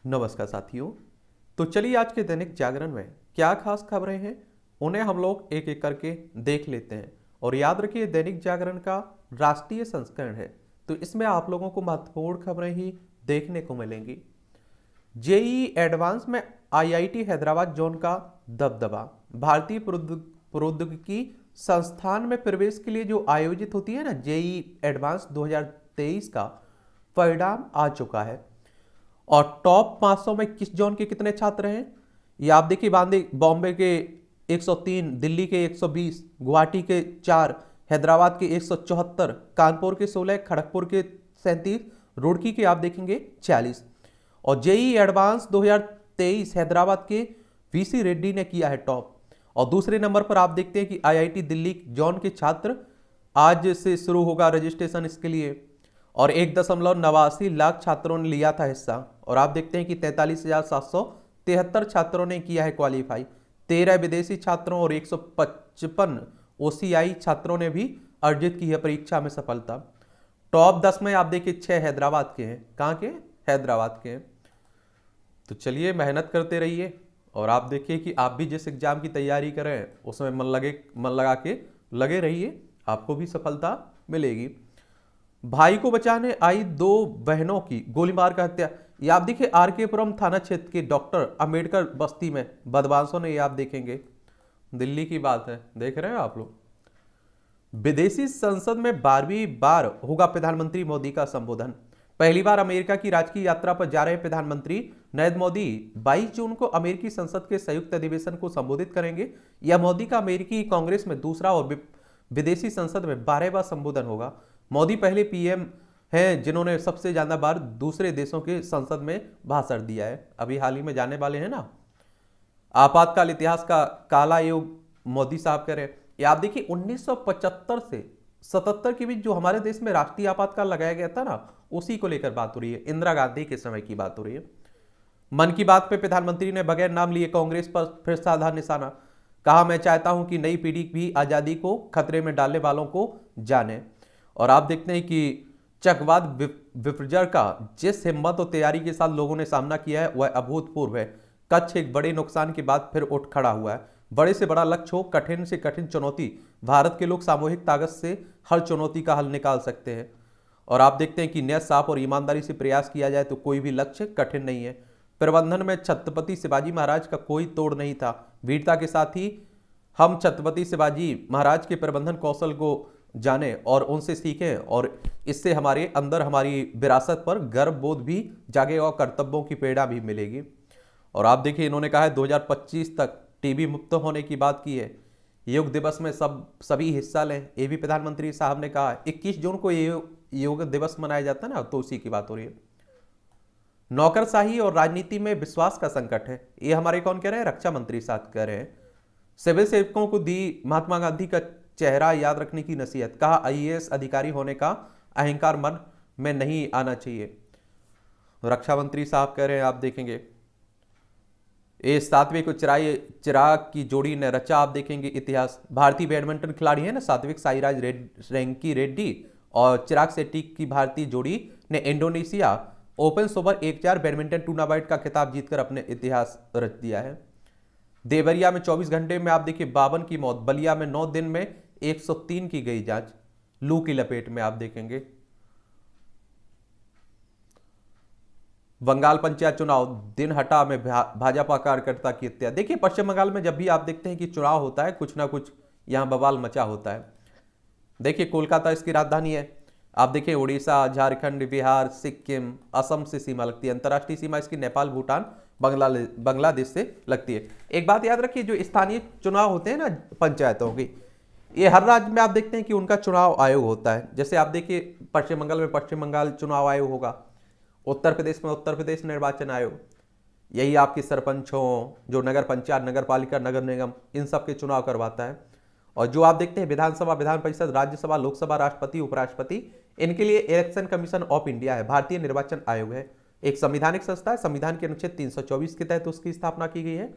नमस्कार साथियों। तो चलिए आज के दैनिक जागरण में क्या खास खबरें हैं उन्हें हम लोग एक एक करके देख लेते हैं। और याद रखिए दैनिक जागरण का राष्ट्रीय संस्करण है, तो इसमें आप लोगों को महत्वपूर्ण खबरें ही देखने को मिलेंगी। जेईई एडवांस में आईआईटी हैदराबाद जोन का दबदबा। भारतीय प्रौद्योगिकी संस्थान में प्रवेश के लिए जो आयोजित होती है ना जेईई एडवांस 2023 का परिणाम आ चुका है। और टॉप 500 में किस जोन के कितने छात्र हैं ये आप देखिए। बॉम्बे के 103, दिल्ली के 120, गुवाहाटी के 4, हैदराबाद के 174, कानपुर के 16, खड़गपुर के 37, रुड़की के आप देखेंगे 46। और जेईई एडवांस 2023 हैदराबाद के वीसी रेड्डी ने किया है टॉप। और दूसरे नंबर पर आप देखते हैं कि आईआईटी दिल्ली जोन के छात्र आज से शुरू होगा रजिस्ट्रेशन इसके लिए। और 1.89 लाख छात्रों ने लिया था हिस्सा। और आप देखते हैं कि 43,773 छात्रों ने किया है क्वालिफाई। 13 विदेशी छात्रों और 155 ओसीआई छात्रों ने भी अर्जित की है परीक्षा में सफलता। टॉप 10 में आप देखिए 6 हैदराबाद के हैं। कहाँ के? हैदराबाद के हैं। तो चलिए मेहनत करते रहिए और आप देखिए कि आप भी जिस एग्जाम की तैयारी करें उसमें मन लगा के लगे रहिए, आपको भी सफलता मिलेगी। भाई को बचाने आई 2 बहनों की गोली मारकर हत्या। ये आप देखिए आरके पुरम थाना क्षेत्र के डॉक्टर अंबेडकर बस्ती में बदमाशों ने, ये आप देखेंगे दिल्ली की बात है, देख रहे हैं आप लोग। विदेशी संसद में 12वीं बार होगा प्रधानमंत्री मोदी का संबोधन। पहली बार अमेरिका की राजकीय यात्रा पर जा रहे प्रधानमंत्री नरेंद्र मोदी 22 जून को अमेरिकी संसद के संयुक्त अधिवेशन को संबोधित करेंगे। यह मोदी का अमेरिकी कांग्रेस में दूसरा और विदेशी संसद में 12वां संबोधन होगा। मोदी पहले पीएम हैं जिन्होंने सबसे ज्यादा बार दूसरे देशों के संसद में भाषण दिया है। अभी हाल ही में जाने वाले हैं ना। आपातकाल इतिहास का काला युग मोदी साहब कह रहे हैं। ये आप देखिए 1975 से 77 के बीच जो हमारे देश में राष्ट्रीय आपातकाल लगाया गया था ना, उसी को लेकर बात हो रही है। इंदिरा गांधी के समय की बात हो रही है। मन की बात पे प्रधानमंत्री ने बगैर नाम लिए कांग्रेस पर फिर साधा निशाना। कहा, मैं चाहता हूं कि नई पीढ़ी भी आजादी को खतरे में डालने वालों को जाने। और आप देखते हैं कि चकवात विपर्जय का जिस हिम्मत और तैयारी के साथ लोगों ने सामना किया है वह अभूतपूर्व है। कच्छ एक बड़े नुकसान के बाद फिर उठ खड़ा हुआ है। बड़े से बड़ा लक्ष्य हो, कठिन से कठिन चुनौती, भारत के लोग सामूहिक ताकत से हर चुनौती का हल निकाल सकते हैं। और आप देखते हैं कि न्याय, साफ और ईमानदारी से प्रयास किया जाए तो कोई भी लक्ष्य कठिन नहीं है। प्रबंधन में छत्रपति शिवाजी महाराज का कोई तोड़ नहीं था। वीरता के साथ ही हम छत्रपति शिवाजी महाराज के प्रबंधन कौशल को जाने और उनसे सीखें, और इससे हमारे अंदर हमारी विरासत पर गर्व बोध भी जागेगा और कर्तव्यों की प्रेरणा भी मिलेगी। और आप देखिए इन्होंने कहा है 2025 तक टीबी मुक्त होने की बात की है। योग दिवस में सभी हिस्सा लें, ये भी प्रधानमंत्री साहब ने कहा है। 21 जून को योग दिवस मनाया जाता है ना, तो उसी की बात हो रही है। नौकरशाही और राजनीति में विश्वास का संकट है, ये हमारे कौन कह रहे हैं? रक्षा मंत्री साहब कह रहे हैं। सिविल सेवकों को दी महात्मा गांधी का चेहरा याद रखने की नसीहत। कहा, आईएएस अधिकारी होने का अहंकार मन में नहीं आना चाहिए। रक्षा मंत्री साहब कह रहे हैं, आप देखेंगे ये सात्विक और चिराग की जोड़ी ने रचा, आप देखेंगे इतिहास। भारतीय बैडमिंटन खिलाड़ी है ना सात्विक साईराज रैंकी रेड्डी और चिराग शेट्टी की भारतीय जोड़ी ने Indonesia open super 1-4 badminton tournament का खिताब जीतकर अपने इतिहास रच दिया है। देवरिया में 24 घंटे में आप देखिए 52 की मौत। बलिया में 9 दिन में 103 की गई जांच, लू की लपेट में आप देखेंगे। बंगाल पंचायत चुनाव, दिन हटा में भाजपा कार्यकर्ता की हत्या। देखिए पश्चिम बंगाल में जब भी आप देखते हैं कि चुनाव होता है कुछ ना कुछ यहां बवाल मचा होता है। देखिए कोलकाता इसकी राजधानी है। आप देखिए उड़ीसा, झारखंड, बिहार, सिक्किम, असम से सीमा लगती है। अंतर्राष्ट्रीय सीमा इसकी नेपाल, भूटान, बांग्लादेश से लगती है। एक बात याद रखिए, जो स्थानीय चुनाव होते हैं ना पंचायतों की, ये हर राज्य में आप देखते हैं कि उनका चुनाव आयोग होता है। जैसे आप देखिए पश्चिम बंगाल में पश्चिम बंगाल चुनाव आयोग होगा, उत्तर प्रदेश में उत्तर प्रदेश निर्वाचन आयोग, यही आपकी सरपंचों, जो नगर पंचायत, नगर पालिका, नगर निगम, इन सब के चुनाव करवाता है। और जो आप देखते हैं विधानसभा, विधान परिषद, राज्यसभा, लोकसभा, राष्ट्रपति, उपराष्ट्रपति, इनके लिए इलेक्शन कमीशन ऑफ इंडिया है, भारतीय निर्वाचन आयोग है। एक संवैधानिक संस्था है, संविधान के अनुच्छेद 324 के तहत उसकी स्थापना की गई है।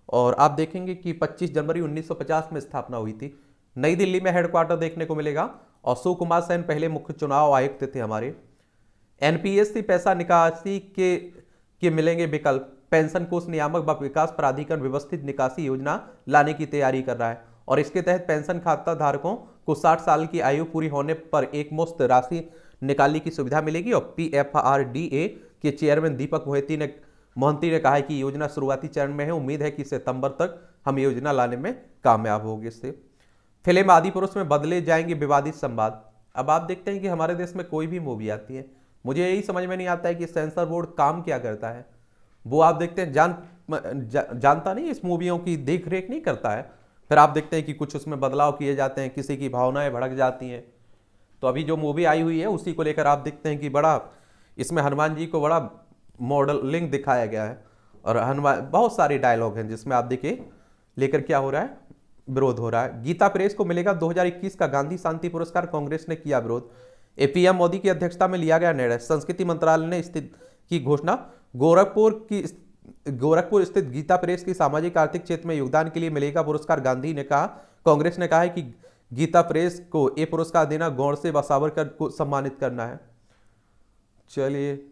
और आप देखेंगे कि 25 जनवरी 1950 में स्थापना हुई थी। नई दिल्ली में हेडक्वार्टर देखने को मिलेगा। और सुकुमार सेन पहले मुख्य चुनाव आयुक्त थे हमारे। एनपीएस से पैसा निकासी के के मिलेंगे विकल्प। पेंशन कोष नियामक व विकास प्राधिकरण व्यवस्थित निकासी योजना लाने की तैयारी कर रहा है और इसके तहत पेंशन खाता धारकों को 60 साल की आयु पूरी होने पर एक मुश्त राशि निकालने की सुविधा मिलेगी। और PFRDA के चेयरमैन दीपक मोहंती ने कहा है कि योजना शुरुआती चरण में है, उम्मीद है कि सितंबर तक हम योजना लाने में कामयाब होंगे। इससे फिल्म आदिपुरुष में बदले जाएंगे विवादित संवाद। अब आप देखते हैं कि हमारे देश में कोई भी मूवी आती है, मुझे यही समझ में नहीं आता है कि सेंसर बोर्ड काम क्या करता है। वो आप देखते हैं जानता नहीं, इस मूवियों की देख रेख नहीं करता है, फिर आप देखते हैं कि कुछ उसमें बदलाव किए जाते हैं, किसी की भावनाएं भड़क जाती हैं। तो अभी जो मूवी आई हुई है उसी को लेकर आप देखते हैं कि बड़ा इसमें हनुमान जी को बड़ा मॉडलिंग दिखाया गया है और हनुमान बहुत सारे डायलॉग हैं जिसमें आप देखिए लेकर क्या हो रहा है, विरोध हो रहा है। गीता प्रेस को मिलेगा 2021 का गांधी शांति पुरस्कार, कांग्रेस ने किया विरोध। पीएम मोदी की अध्यक्षता में लिया गया निर्णय। संस्कृति मंत्रालय ने स्थिति की घोषणा। गोरखपुर स्थित गीता प्रेस की सामाजिक आर्थिक क्षेत्र में योगदान के लिए मिलेगा पुरस्कार, गांधी ने कहा। कांग्रेस ने कहा है कि गीता प्रेस को ये पुरस्कार देना गौर से व सावरकर को सम्मानित करना है। चलिए,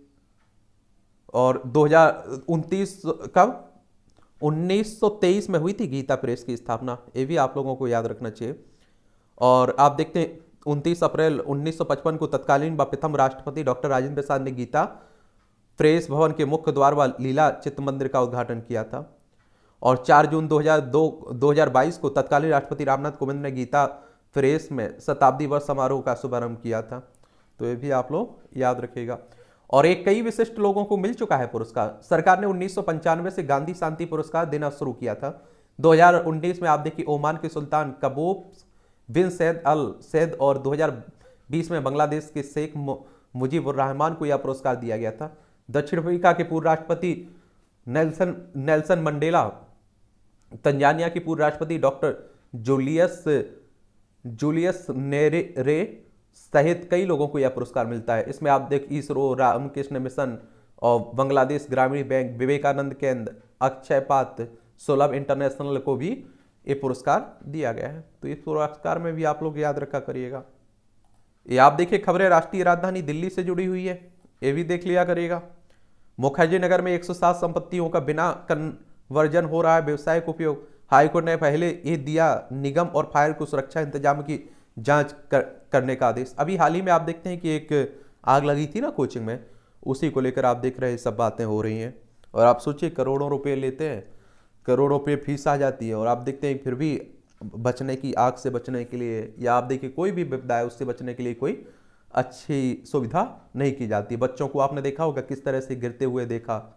और 2029 कब 1923 में हुई थी गीता प्रेस की स्थापना, ये भी आप लोगों को याद रखना चाहिए। और आप देखते हैं 29 अप्रैल 1955 को तत्कालीन व प्रथम राष्ट्रपति डॉक्टर राजेंद्र प्रसाद ने गीता प्रेस भवन के मुख्य द्वार व लीला चित्त मंदिर का उद्घाटन किया था। और 4 जून 2022 को तत्कालीन राष्ट्रपति रामनाथ कोविंद ने गीता प्रेस में शताब्दी वर्ष समारोह का शुभारंभ किया था। तो ये भी आप लोग याद रखिएगा। और एक कई विशिष्ट लोगों को मिल चुका है पुरस्कार। सरकार ने 1995 से गांधी शांति पुरस्कार देना शुरू किया था। 2019 में आप देखिए ओमान के सुल्तान कबूस बिन सैद अल सैद और 2020 में बांग्लादेश के शेख मुजीबुर रहमान को यह पुरस्कार दिया गया था। दक्षिण अफ्रीका के पूर्व राष्ट्रपति नेल्सन मंडेला, तंजानिया के पूर्व राष्ट्रपति डॉक्टर जूलियस नेरेरे सहित कई लोगों को यह पुरस्कार मिलता है। इसमें आप देख इसरो, रामकृष्ण मिशन और बांग्लादेश ग्रामीण बैंक, विवेकानंद केंद्र, अक्षयपात्र, सुलभ इंटरनेशनल को भी ये पुरस्कार दिया गया है। तो इस पुरस्कार में भी आप लोग याद रखा करिएगा। ये आप देखिए खबरें राष्ट्रीय राजधानी दिल्ली से जुड़ी हुई है, ये भी देख लिया करिएगा। मुखर्जी नगर में 107 संपत्तियों का बिना कन्वर्जन हो रहा है व्यवसायिक उपयोग। हाईकोर्ट ने पहले ये दिया निगम और फायर को सुरक्षा इंतजाम की जांच करने का आदेश। अभी हाल ही में आप देखते हैं कि एक आग लगी थी ना कोचिंग में, उसी को लेकर आप देख रहे हैं सब बातें हो रही हैं। और आप सोचिए करोड़ों रुपए लेते हैं, करोड़ों रुपए फीस आ जाती है और आप देखते हैं फिर भी बचने की, आग से बचने के लिए या आप देखिए कोई भी विपदा है उससे बचने के लिए कोई अच्छी सुविधा नहीं की जाती। बच्चों को आपने देखा होगा किस तरह से गिरते हुए देखा।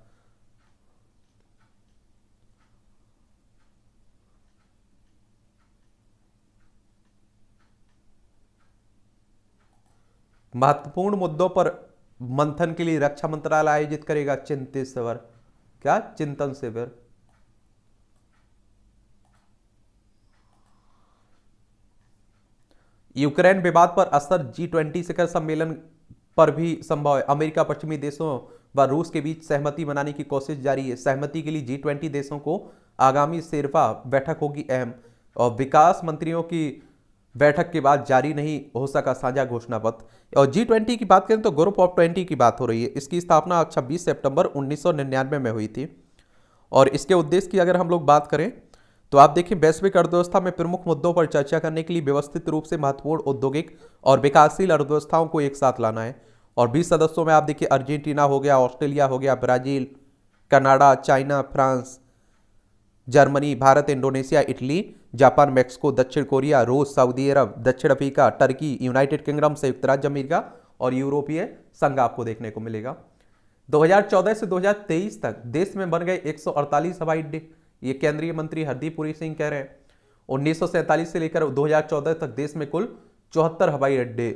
महत्वपूर्ण मुद्दों पर मंथन के लिए रक्षा मंत्रालय आयोजित करेगा चिंतन शिविर। क्या चिंतन शिविर? यूक्रेन विवाद पर असर G20 शिखर सम्मेलन पर भी संभव है। अमेरिका, पश्चिमी देशों व रूस के बीच सहमति बनाने की कोशिश जारी है। सहमति के लिए G20 देशों को आगामी शेरपा बैठक होगी अहम। और विकास मंत्रियों की बैठक के बाद जारी नहीं हो सका साझा घोषणा पत्र। और G20 की बात करें तो ग्रुप ऑफ 20 की बात हो रही है। इसकी स्थापना 26 सितंबर 1999 में हुई थी। और इसके उद्देश्य की अगर हम लोग बात करें तो आप देखिए वैश्विक अर्थव्यवस्था में प्रमुख मुद्दों पर चर्चा करने के लिए व्यवस्थित रूप से महत्वपूर्ण औद्योगिक और विकासशील अर्थव्यवस्थाओं को एक साथ लाना है। और 20 सदस्यों में आप देखिए अर्जेंटीना हो गया, ऑस्ट्रेलिया हो गया, Brazil, Canada, China, France, Germany, Bharat, Indonesia, Italy, Japan, Mexico, दक्षिण कोरिया, रूस, सऊदी अरब, दक्षिण अफ्रीका, टर्की, यूनाइटेड किंगडम, संयुक्त राज्य अमेरिका और यूरोपीय संघ आपको देखने को मिलेगा। 2014 से 2023 तक देश में बन गए 148 हवाई अड्डे, ये केंद्रीय मंत्री हरदीप पुरी सिंह कह रहे हैं। 1947 से लेकर 2014 तक देश में कुल 74 हवाई अड्डे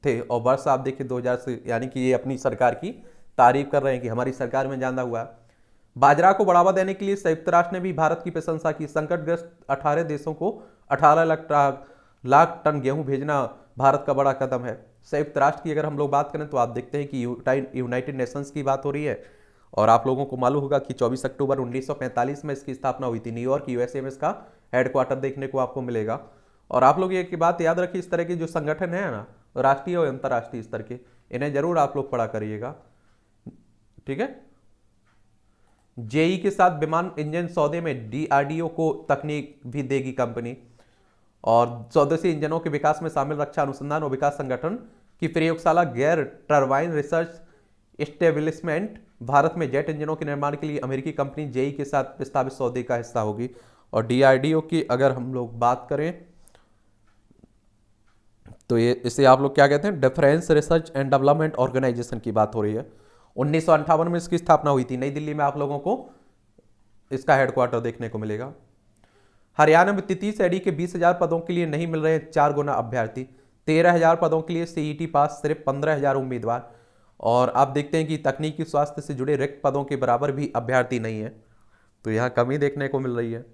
थे। और वर्ष आप देखिए 2000 से, यानी कि ये अपनी सरकार की तारीफ कर रहे हैं कि हमारी सरकार में ज्यादा हुआ। बाजरा को बढ़ावा देने के लिए संयुक्त राष्ट्र ने भी भारत की प्रशंसा की। संकटग्रस्त 18 देशों को 18 लाख टन गेहूं भेजना भारत का बड़ा कदम है। संयुक्त राष्ट्र की अगर हम लोग बात करें तो आप देखते हैं कि यूनाइटेड नेशंस की बात हो रही है। और आप लोगों को मालूम होगा कि 24 अक्टूबर 1945 में इसकी स्थापना हुई थी। न्यूयॉर्क यूएसए में इसका हेडक्वार्टर देखने को आपको मिलेगा। और आप लोग ये बात याद रखिए, इस तरह के जो संगठन है ना, राष्ट्रीय और अंतर्राष्ट्रीय स्तर के, इन्हें जरूर आप लोग पढ़ा करिएगा, ठीक है। जेई के साथ विमान इंजन सौदे में डीआरडीओ को तकनीक भी देगी कंपनी। और स्वदेशी इंजनों के विकास में शामिल रक्षा अनुसंधान और विकास संगठन की प्रयोगशाला गैर टरबाइन रिसर्च एस्टेब्लिशमेंट भारत में जेट इंजनों के निर्माण के लिए अमेरिकी कंपनी जेई के साथ प्रस्तावित सौदे का हिस्सा होगी। और डीआरडीओ की अगर हम लोग बात करें तो ये इसे आप लोग क्या कहते हैं, defence research and development organisation की बात हो रही है। 1958 में इसकी स्थापना हुई थी। नई दिल्ली में आप लोगों को इसका हेडक्वार्टर देखने को मिलेगा। हरियाणा में तृतीय श्रेणी के 20,000 पदों के लिए नहीं मिल रहे 4 गुना अभ्यर्थी। 13,000 पदों के लिए सीईटी पास सिर्फ 15,000 उम्मीदवार। और आप देखते हैं कि तकनीकी स्वास्थ्य से जुड़े रिक्त पदों के बराबर भी अभ्यर्थी नहीं है, तो यहां कमी देखने को मिल रही है।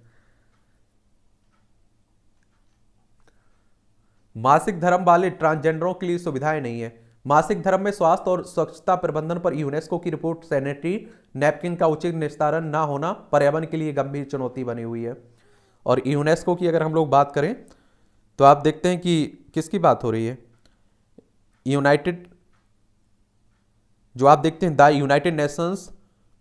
मासिक धर्म वाले ट्रांसजेंडरों के लिए सुविधाएं नहीं है। मासिक धर्म में स्वास्थ्य और स्वच्छता प्रबंधन पर यूनेस्को की रिपोर्ट सैनिटरी नैपकिन का उचित निस्तारण न होना पर्यावरण के लिए गंभीर चुनौती बनी हुई है। और यूनेस्को की अगर हम लोग बात करें तो आप देखते हैं कि किसकी बात हो रही है, यूनाइटेड, जो आप देखते हैं the United Nations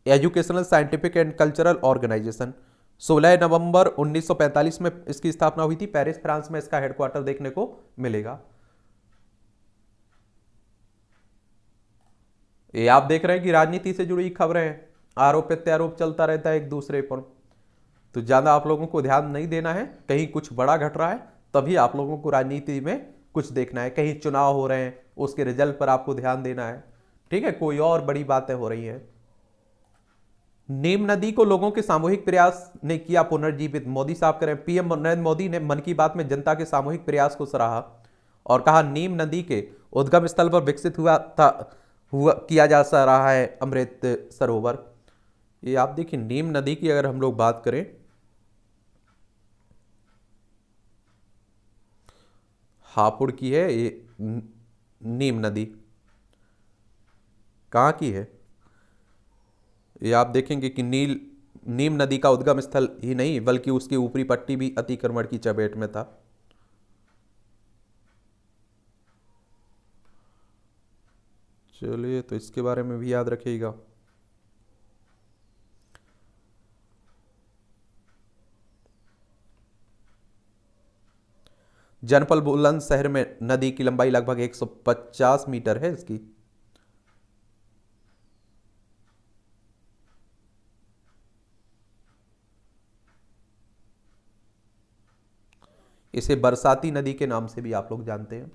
educational scientific and cultural organisation. 16 नवंबर 1945 में इसकी स्थापना हुई थी। पेरिस फ्रांस में इसका हेडक्वार्टर देखने को मिलेगा। ये आप देख रहे हैं कि राजनीति से जुड़ी खबरें हैं, आरोप प्रत्यारोप चलता रहता है एक दूसरे पर, तो ज्यादा आप लोगों को ध्यान नहीं देना है। कहीं कुछ बड़ा घट रहा है तभी आप लोगों को राजनीति में कुछ देखना है। कहीं चुनाव हो रहे हैं उसके रिजल्ट पर आपको ध्यान देना है, ठीक है। कोई और बड़ी बातें हो रही हैं। नीम नदी को लोगों के सामूहिक प्रयास ने किया पुनर्जीवित, मोदी साहब करें। पीएम नरेंद्र मोदी ने मन की बात में जनता के सामूहिक प्रयास को सराहा और कहा नीम नदी के उद्गम स्थल पर विकसित किया जा रहा है अमृत सरोवर। ये आप देखिए नीम नदी की अगर हम लोग बात करें, हापुड़ की है ये नीम नदी, कहाँ की है ये आप देखेंगे कि नीम नदी का उद्गम स्थल ही नहीं बल्कि उसकी ऊपरी पट्टी भी अतिक्रमण की चपेट में था। चलिए तो इसके बारे में भी याद रखिएगा। जनपल बुलंदशहर में नदी की लंबाई लगभग 150 मीटर है इसकी। इसे बरसाती नदी के नाम से भी आप लोग जानते हैं।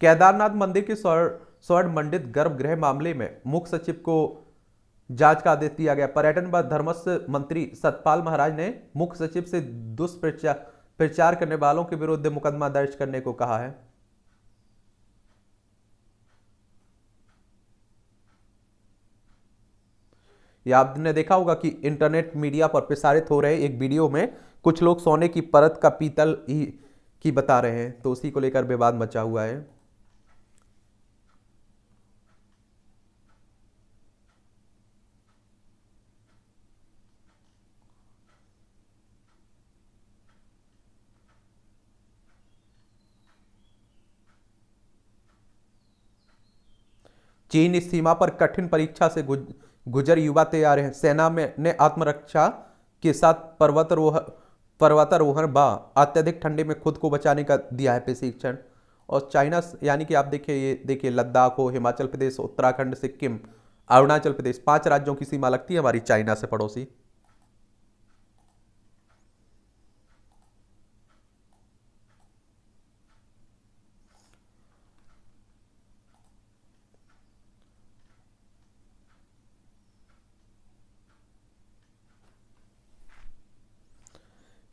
केदारनाथ मंदिर के स्वर्ण मंडित गर्भगृह मामले में मुख्य सचिव को जांच का आदेश दिया गया। पर्यटन व धर्मस्व मंत्री सतपाल महाराज ने मुख्य सचिव से दुष्प्रचार करने वालों के विरुद्ध मुकदमा दर्ज करने को कहा है। यह आपने देखा होगा कि इंटरनेट मीडिया पर प्रसारित हो रहे एक वीडियो में कुछ लोग सोने की परत का पीतल ही की बता रहे हैं, तो उसी को लेकर विवाद मचा हुआ है। चीन इस सीमा पर कठिन परीक्षा से गुजर युवा तैयार हैं। सेना में ने आत्मरक्षा के साथ पर्वतारोहण व अत्यधिक ठंडे में खुद को बचाने का दिया है प्रशिक्षण। और चाइना यानी कि आप देखिए, ये देखिए लद्दाख हो, हिमाचल प्रदेश, उत्तराखंड, सिक्किम, अरुणाचल प्रदेश, 5 राज्यों की सीमा लगती है हमारी चाइना से पड़ोसी।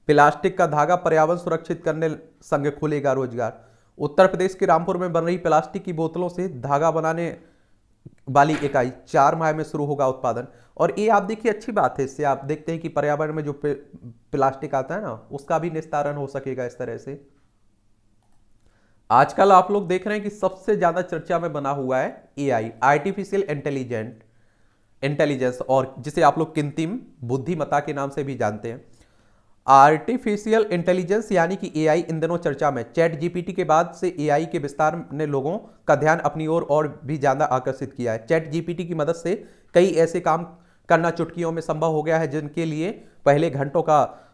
प्लास्टिक का धागा पर्यावरण सुरक्षित करने संग खुलेगा रोजगार। उत्तर प्रदेश के रामपुर में बन रही प्लास्टिक की बोतलों से धागा बनाने वाली इकाई 4 माह में शुरू होगा उत्पादन। और ये आप देखिए अच्छी बात है, इससे आप देखते हैं कि पर्यावरण में जो प्लास्टिक आता है ना उसका भी निस्तारण हो सकेगा इस तरह से। आजकल आप लोग देख रहे हैं कि सबसे ज्यादा चर्चा में बना हुआ है एआई, आर्टिफिशियल इंटेलिजेंस, और जिसे आप लोग कृत्रिम बुद्धिमत्ता के नाम से भी जानते हैं। आर्टिफिशियल इंटेलिजेंस यानी कि एआई इन दिनों चर्चा में। चैट जीपीटी के बाद से एआई के विस्तार ने लोगों का ध्यान अपनी ओर और भी ज्यादा आकर्षित किया है। चैट जीपीटी की मदद से कई ऐसे काम करना चुटकियों में संभव हो गया है, जिनके लिए पहले घंटों का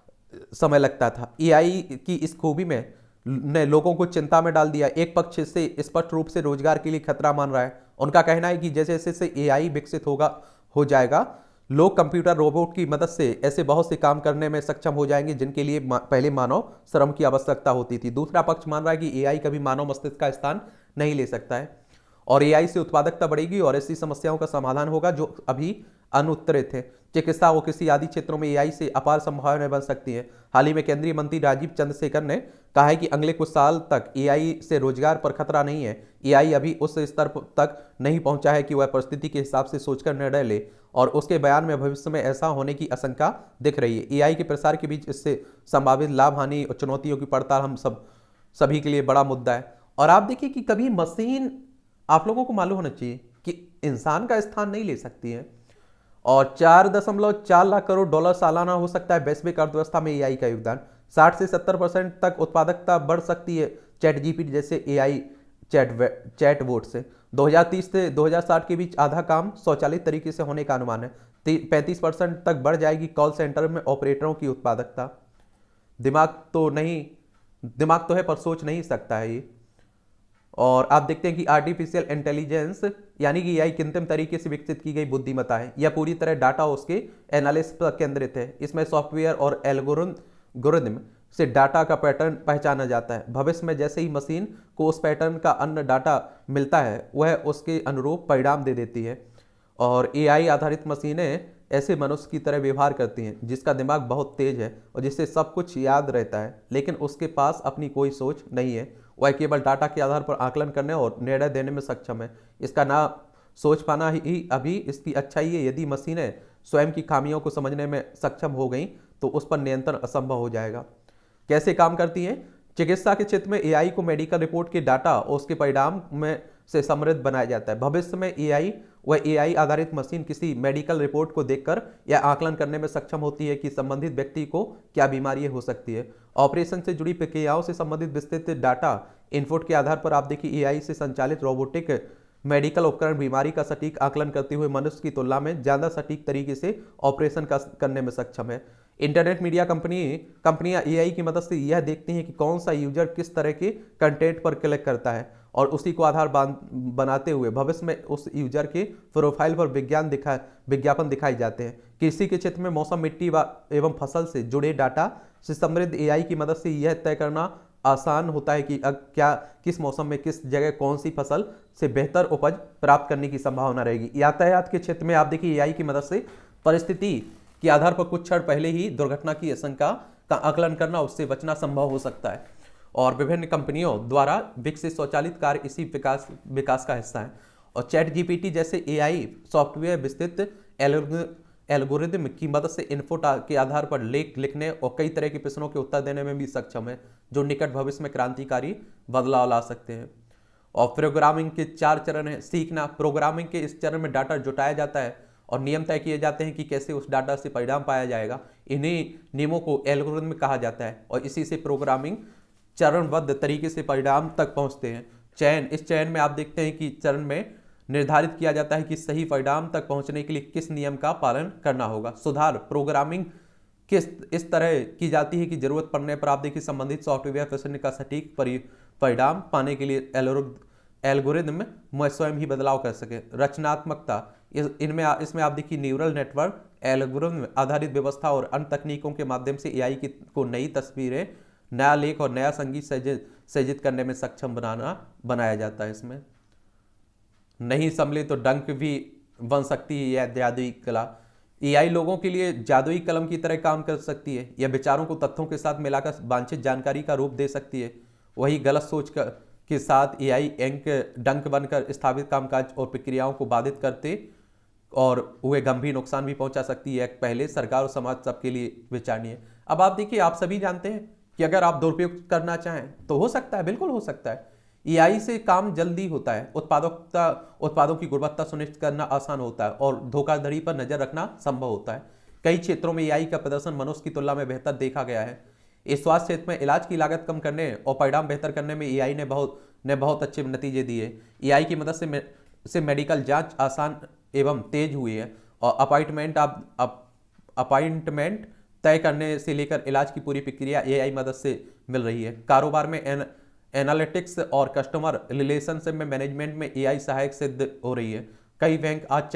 समय लगता था। एआई की इस खूबी में ने लोगों को चिंता में डाल दिया। एक पक्ष से स्पष्ट रूप से रोजगार के लिए खतरा मान रहा है। उनका कहना है कि जैसे जैसे एआई विकसित हो जाएगा, लोग कंप्यूटर रोबोट की मदद से ऐसे बहुत से काम करने में सक्षम हो जाएंगे जिनके लिए पहले मानव श्रम की आवश्यकता होती थी। दूसरा पक्ष मान रहा है कि एआई कभी मानव मस्तिष्क का स्थान नहीं ले सकता है और एआई से उत्पादकता बढ़ेगी और ऐसी समस्याओं का समाधान होगा जो अभी अनुत्तरित है। चिकित्सा और कृषि आदि क्षेत्रों में एआई से अपार संभावनाएं बन सकती हैं। हाल ही में केंद्रीय मंत्री राजीव चंद्रशेखर ने कहा है कि अगले कुछ साल तक एआई से रोजगार पर खतरा नहीं है। एआई अभी उस स्तर तक नहीं पहुंचा है कि वह परिस्थिति के हिसाब से सोचकर निर्णय ले और उसके बयान में भविष्य में ऐसा होने की आशंका दिख रही है। एआई के प्रसार के बीच इससे संभावित लाभ हानि और चुनौतियों की पड़ताल हम सभी के लिए बड़ा मुद्दा है। और आप देखिए कि कभी मशीन, आप लोगों को मालूम होना चाहिए कि इंसान का स्थान नहीं ले सकती है और 4.4 लाख करोड़ डॉलर सालाना हो सकता है वैश्विक अर्थव्यवस्था में एआई का योगदान। 60 से 70% तक उत्पादकता बढ़ सकती है चैट जीपीटी जैसे एआई चैटबॉट से। 2030 से 2060 के बीच आधा काम स्वचालित तरीके से होने का अनुमान है। 35% तक बढ़ जाएगी कॉल सेंटर में ऑपरेटरों की उत्पादकता। दिमाग तो है पर सोच नहीं सकता है ये। और आप देखते हैं कि आर्टिफिशियल इंटेलिजेंस यानी कि एआई कृत्रिम तरीके से विकसित की गई बुद्धिमत्ता है। यह पूरी तरह डाटा उसके एनालिसिस पर केंद्रित है। इसमें सॉफ्टवेयर और एल्गोरिथम से डाटा का पैटर्न पहचाना जाता है। भविष्य में जैसे ही मशीन को उस पैटर्न का अन्य डाटा मिलता है, वह उसके अनुरूप परिणाम दे देती है। और एआई आधारित मशीनें ऐसे मनुष्य की तरह व्यवहार करती हैं जिसका दिमाग बहुत तेज है और जिससे सब कुछ याद रहता है, लेकिन उसके पास अपनी कोई सोच नहीं है। वह केवल डाटा के आधार पर आकलन करने और निर्णय देने में सक्षम है। इसका ना सोच पाना ही अभी इसकी अच्छाई है। यदि मशीनें स्वयं की खामियों को समझने में सक्षम हो गई तो उस पर नियंत्रण असंभव हो जाएगा। कैसे काम करती हैं? चिकित्सा के क्षेत्र में एआई को मेडिकल रिपोर्ट के डाटा और उसके परिणाम में से समृद्ध बनाया जाता है। भविष्य में एआई आधारित मशीन किसी मेडिकल रिपोर्ट को देखकर यह आकलन करने में सक्षम होती है कि संबंधित व्यक्ति को क्या बीमारी हो सकती है। ऑपरेशन से जुड़ी प्रक्रियाओं से संबंधित विस्तृत डाटा इनपुट के आधार पर आप देखिए एआई से संचालित रोबोटिक मेडिकल उपकरण बीमारी का सटीक आकलन करते हुए मनुष्य की तुलना में ज्यादा सटीक तरीके से ऑपरेशन करने में सक्षम है। इंटरनेट मीडिया कंपनियां एआई की मदद से यह देखती हैं कि कौन सा यूजर किस तरह के कंटेंट पर क्लिक करता है और उसी को आधार बनाते हुए भविष्य में उस यूजर के प्रोफाइल पर विज्ञापन दिखाए जाते हैं। कृषि के क्षेत्र में मौसम, मिट्टी एवं फसल से जुड़े डाटा से समृद्ध एआई की मदद से यह तय करना आसान होता है कि किस मौसम में किस जगह कौन सी फसल से बेहतर उपज प्राप्त करने की संभावना रहेगी। यातायात के क्षेत्र में आप देखिए एआई की मदद से परिस्थिति के आधार पर कुछ क्षण पहले ही दुर्घटना की आशंका का आकलन करना, उससे बचना संभव हो सकता है। और विभिन्न कंपनियों द्वारा विकसित स्वचालित कार इसी विकास का हिस्सा है। और चैट जीपीटी जैसे एआई सॉफ्टवेयर विस्तृत एल्गोरिदम की मदद से इनपुट के आधार पर लेख लिखने और कई तरह के प्रश्नों के उत्तर देने में भी सक्षम है, जो निकट भविष्य में क्रांतिकारी बदलाव ला सकते हैं। और प्रोग्रामिंग के 4 चरण हैं। सीखना, प्रोग्रामिंग के इस चरण में डाटा जुटाया जाता है और नियम तय किए जाते हैं कि कैसे उस डाटा से परिणाम पाया जाएगा। इन्हीं नियमों को एल्गोरिथम कहा जाता है और इसी से प्रोग्रामिंग चरणबद्ध तरीके से परिणाम तक पहुंचते हैं। चयन, इस चयन में आप देखते हैं कि चरण में निर्धारित किया जाता है कि सही परिणाम तक पहुंचने के लिए किस नियम का पालन करना होगा। सुधार, प्रोग्रामिंग इस तरह की जाती है कि जरूरत पड़ने पर आप देखिए संबंधित सॉफ्टवेयर प्रश्न का सटीक परिणाम पाने के लिए एल्गोरिथम में स्वयं ही बदलाव कर सके। रचनात्मकता, इसमें आप देखिए न्यूरल नेटवर्क, एल्गोरिथम आधारित व्यवस्था और अन्य तकनीकों के माध्यम से एआई को नई तस्वीरें, नया लेख और नया संगीत सृजित करने में सक्षम बनाया जाता है। इसमें नहीं संभले तो डंक भी बन सकती है यह जादुई कला। एआई लोगों के लिए जादुई कलम की तरह काम कर सकती है। यह विचारों को तथ्यों के साथ मिलाकर वांछित जानकारी का रूप दे सकती है। वही गलत सोच के साथ एआई डंक बनकर स्थापित कामकाज और प्रक्रियाओं को बाधित करते और वे गंभीर नुकसान भी पहुंचा सकती है। पहले सरकार और समाज सबके लिए विचारणीय। अब आप देखिए, आप सभी जानते हैं कि अगर आप दुरुपयोग करना चाहें तो हो सकता है, बिल्कुल हो सकता है। एआई से काम जल्दी होता है, उत्पादों की गुणवत्ता सुनिश्चित करना आसान होता है और धोखाधड़ी पर नजर रखना संभव होता है। कई क्षेत्रों में एआई का प्रदर्शन मनुष्य की तुलना में बेहतर देखा गया है। इस स्वास्थ्य क्षेत्र में इलाज की लागत कम करने और परिणाम बेहतर करने में एआई ने बहुत अच्छे नतीजे दिए। एआई की मदद से मेडिकल जांच आसान एवं तेज हुई है और अपॉइंटमेंट तय करने से लेकर इलाज की पूरी प्रक्रिया एआई मदद से मिल रही है। कारोबार में एनालिटिक्स और कस्टमर रिलेशनशिप में मैनेजमेंट में एआई सहायक सिद्ध हो रही है। कई बैंक आज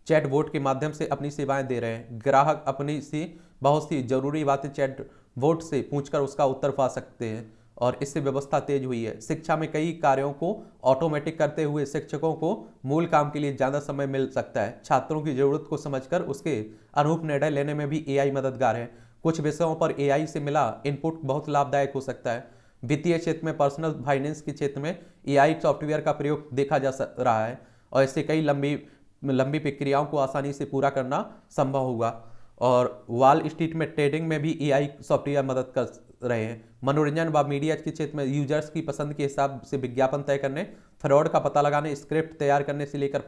चैटबॉट के माध्यम से अपनी सेवाएं दे रहे हैं। ग्राहक अपनी सी बहुत सी जरूरी बातें चैटबॉट से पूछकर उसका उत्तर पा सकते हैं और इससे व्यवस्था तेज हुई है। शिक्षा में कई कार्यों को ऑटोमेटिक करते हुए शिक्षकों को मूल काम के लिए ज़्यादा समय मिल सकता है। छात्रों की ज़रूरत को समझकर उसके अनुरूप निर्णय लेने में भी एआई मददगार है। कुछ विषयों पर एआई से मिला इनपुट बहुत लाभदायक हो सकता है। वित्तीय क्षेत्र में पर्सनल फाइनेंस के क्षेत्र में एआई सॉफ्टवेयर का प्रयोग देखा जा रहा है और इससे कई लंबी प्रक्रियाओं को आसानी से पूरा करना संभव होगा। और वॉल स्ट्रीट में ट्रेडिंग में भी एआई सॉफ्टवेयर मदद कर रहे हैं। मनोरंजन व मीडिया के क्षेत्र में यूजर्स की पसंद के हिसाब से विज्ञापन तय करने, फ्रॉड का पता लगाने, स्क्रिप्ट तैयार करने से लेकर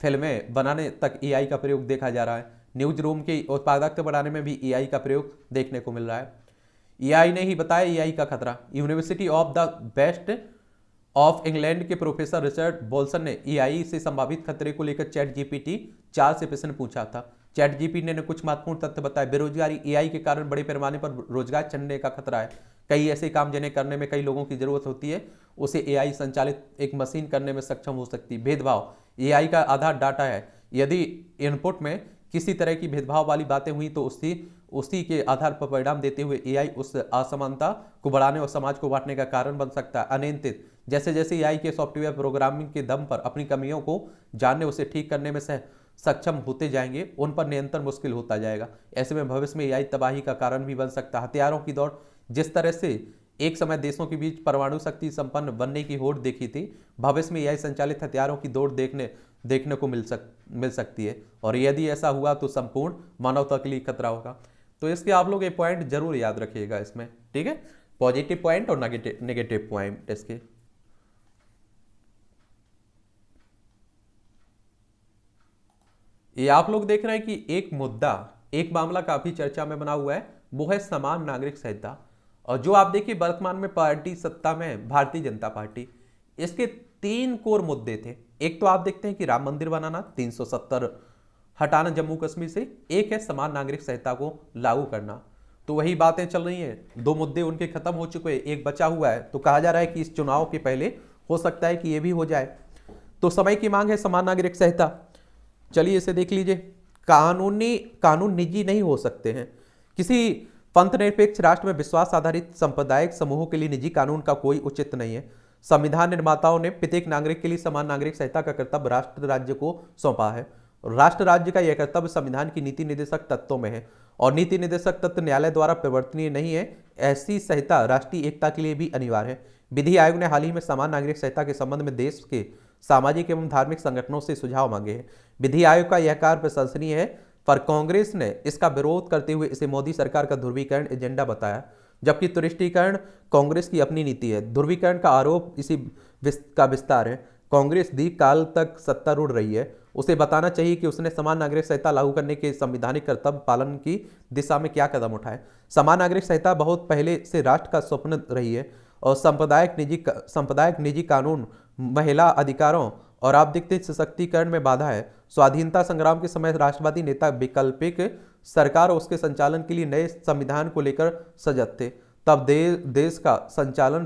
फिल्में बनाने तक एआई का प्रयोग देखा जा रहा है। न्यूज रूम की उत्पादकता बढ़ाने में भी एआई का प्रयोग देखने को मिल रहा है। एआई ने ही बताया एआई का खतरा। University of the west of England के प्रोफेसर रिचर्ड बोल्सन ने एआई से संभावित खतरे को लेकर चैट जीपीटी 4 से प्रश्न पूछा था। चैट जीपीटी ने कुछ महत्वपूर्ण तथ्य बताए। बेरोजगारी, एआई के कारण बड़े पैमाने पर रोजगार छीनने का खतरा है। कई ऐसे काम जिन्हें करने में कई लोगों की जरूरत होती है उसे एआई संचालित एक मशीन करने में सक्षम हो सकती है। भेदभाव, एआई का आधार डाटा है। यदि इनपुट में किसी तरह की भेदभाव वाली बातें हुई तो उसी के आधार पर परिणाम देते हुए एआई उस असमानता को बढ़ाने और समाज को बांटने का कारण बन सकता है। अनियंत्रित, जैसे जैसे एआई के सॉफ्टवेयर प्रोग्रामिंग के दम पर अपनी कमियों को जानने, उसे ठीक करने में सक्षम होते जाएंगे, उन पर नियंत्रण मुश्किल होता जाएगा। ऐसे में भविष्य में एआई तबाही का कारण भी बन सकता है। हथियारों की दौड़, जिस तरह से एक समय देशों के बीच परमाणु शक्ति संपन्न बनने की होड़ देखी थी, भविष्य में एआई संचालित हथियारों की दौड़ देखने को मिल सकती है और यदि ऐसा हुआ तो संपूर्ण मानवता के लिए खतरा होगा। तो इसके आप लोग ये पॉइंट जरूर याद रखिएगा इसमें, ठीक है, पॉजिटिव पॉइंट और नेगेटिव पॉइंट इसके। ये आप लोग देख रहे हैं कि एक मामला काफी चर्चा में बना हुआ है, वो है समान नागरिक संहिता। और जो आप देखिए वर्तमान में पार्टी सत्ता में भारतीय जनता पार्टी, इसके 3 कोर मुद्दे थे। एक तो आप देखते हैं कि राम मंदिर बनाना, 370 हटाना जम्मू कश्मीर से, एक है समान नागरिक संहिता को लागू करना। तो वही बातें चल रही हैं, 2 मुद्दे उनके खत्म हो चुके हैं, एक बचा हुआ है। तो कहा जा रहा है कि इस चुनाव के पहले हो सकता है कि ये भी हो जाए। तो समय की मांग है समान नागरिक संहिता। चलिए इसे देख लीजिए। कानून निजी नहीं हो सकते हैं। किसी पंथनिरपेक्ष राष्ट्र में विश्वास आधारित सांप्रदायिक समूहों के लिए निजी कानून का कोई औचित्य नहीं है। संविधान निर्माताओं ने प्रत्येक नागरिक के लिए समान नागरिक संहिता का कर्तव्य राष्ट्र राज्य को सौंपा है। राष्ट्र राज्य का यह कर्तव्य संविधान की नीति निर्देशक तत्वों में है और नीति निर्देशक तत्व न्यायालय द्वारा परिवर्तनीय नहीं है। ऐसी संहिता राष्ट्रीय एकता के लिए भी अनिवार्य है। विधि आयोग ने हाल ही में समान नागरिक संहिता के संबंध में देश के सामाजिक एवं धार्मिक संगठनों से सुझाव मांगे हैं। विधि आयोग का यह कार्य प्रशंसनीय है, पर कांग्रेस ने इसका विरोध करते हुए इसे मोदी सरकार का ध्रुवीकरण एजेंडा बताया, जबकि तुष्टीकरण कांग्रेस की अपनी नीति है। ध्रुवीकरण का आरोप इसी का विस्तार है। कांग्रेस दीर्घ काल तक सत्तारूढ़ रही है, उसे बताना चाहिए कि उसने समान नागरिक संहिता लागू करने के संवैधानिक कर्तव्य पालन की दिशा में क्या कदम उठाए। समान नागरिक संहिता बहुत पहले से राष्ट्र का स्वप्न रही है और सांप्रदायिक निजी कानून महिला अधिकारों और आवधिक सशक्तिकरण में बाधा है। स्वाधीनता संग्राम के समय राष्ट्रवादी नेता वैकल्पिक सरकार और उसके संचालन के लिए नए संविधान को लेकर सजग थे। तब देश का संचालन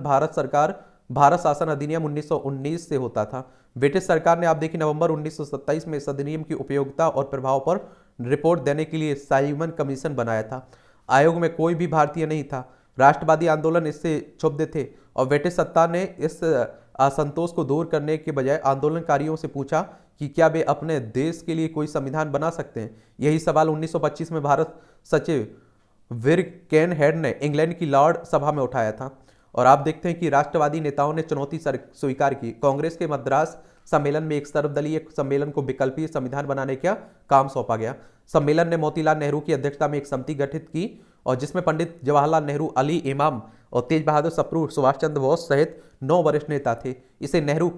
भारत शासन अधिनियम 1919 से होता था। ब्रिटिश सरकार ने आप देखिए नवंबर 1927 में इस अधिनियम की उपयोगिता और प्रभाव पर रिपोर्ट देने के लिए साइमन कमीशन बनाया था। आयोग में कोई भी भारतीय नहीं था। राष्ट्रवादी आंदोलन इससे क्षुब्ध थे और ब्रिटिश सत्ता ने इस असंतोष को दूर करने के बजाय आंदोलनकारियों से पूछा कि क्या वे अपने देश के लिए कोई संविधान बना सकते हैं। यही सवाल 1925 में भारत सचिव विरकेनहेड ने इंग्लैंड की लॉर्ड सभा में उठाया था और आप देखते हैं कि राष्ट्रवादी नेताओं ने चुनौती स्वीकार की। कांग्रेस के मद्रास सम्मेलन में एक सर्वदलीय सम्मेलन को विकल्पीय संविधान बनाने का काम सौंपा गया। सम्मेलन ने मोतीलाल नेहरू की अध्यक्षता में एक समिति गठित की और जिसमें पंडित जवाहरलाल नेहरू, अली इमाम और तेज बहादुर सप्रू, सुभाष चंद्र बोस सहित 9 वरिष्ठ नेता थे। इसे नेहरू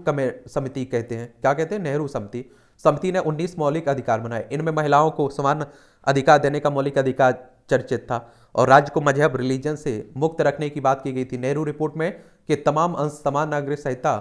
समिति कहते हैं। क्या कहते हैं? नेहरू समिति। समिति ने 19 मौलिक अधिकार बनाए। इनमें महिलाओं को समान अधिकार देने का मौलिक अधिकार चर्चित था और राज्य को मजहब रिलीजन से मुक्त रखने की बात की गई थी। नेहरू रिपोर्ट में के तमाम अंश समान नागरिक संहिता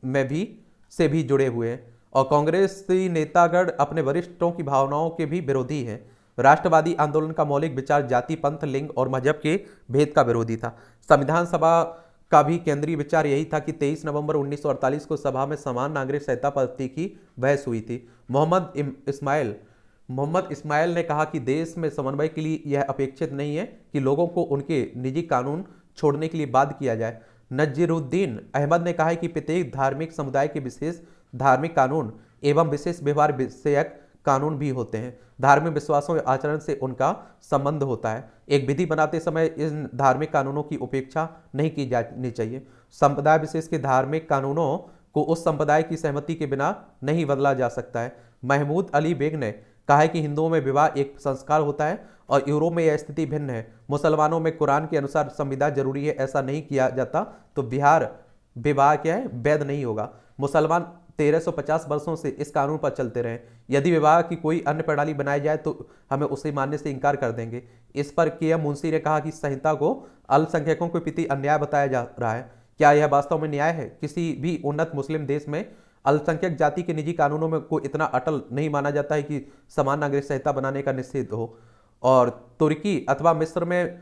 में भी जुड़े हुए हैं और कांग्रेसी नेतागण अपने वरिष्ठों की भावनाओं के भी विरोधी हैं। राष्ट्रवादी आंदोलन का मौलिक विचार जाति, पंथ, लिंग और मजहब के भेद का विरोधी था। संविधान सभा का भी केंद्रीय विचार यही था कि 23 नवंबर 1948 को सभा में समान नागरिक संहिता पर की बहस हुई थी। मोहम्मद इस्माइल ने कहा कि देश में समन्वय के लिए यह अपेक्षित नहीं है कि लोगों को उनके निजी कानून छोड़ने के लिए बाध्य किया जाए। नजीरुद्दीन अहमद ने कहा कि प्रत्येक धार्मिक समुदाय के विशेष धार्मिक कानून एवं विशेष व्यवहार विषयक कानून भी होते हैं। धार्मिक विश्वासों या आचरण से उनका संबंध होता है। एक विधि बनाते समय इन धार्मिक कानूनों की उपेक्षा नहीं की जानी चाहिए। संप्रदाय विशेष के धार्मिक कानूनों को उस संप्रदाय की सहमति के बिना नहीं बदला जा सकता है। महमूद अली बेग ने कहा है कि हिंदुओं में विवाह एक संस्कार होता है और यूरोप में यह स्थिति भिन्न है। मुसलमानों में कुरान के अनुसार संविदा जरूरी है, ऐसा नहीं किया जाता तो बिहार विवाह क्या है, वैध नहीं होगा। मुसलमान 1350 वर्षों से इस कानून पर चलते रहे। यदि विवाह की कोई अन्य प्रणाली बनाई जाए तो हमें उसे मानने से इनकार कर देंगे। इस पर के मुंशी ने कहा कि संहिता को अल्पसंख्यकों के प्रति अन्याय बताया जा रहा है। क्या यह वास्तव में न्याय है? किसी भी उन्नत मुस्लिम देश में अल्पसंख्यक जाति के निजी कानूनों में को इतना अटल नहीं माना जाता है कि समान नागरिक संहिता बनाने का निषेध हो। और तुर्की अथवा मिस्र में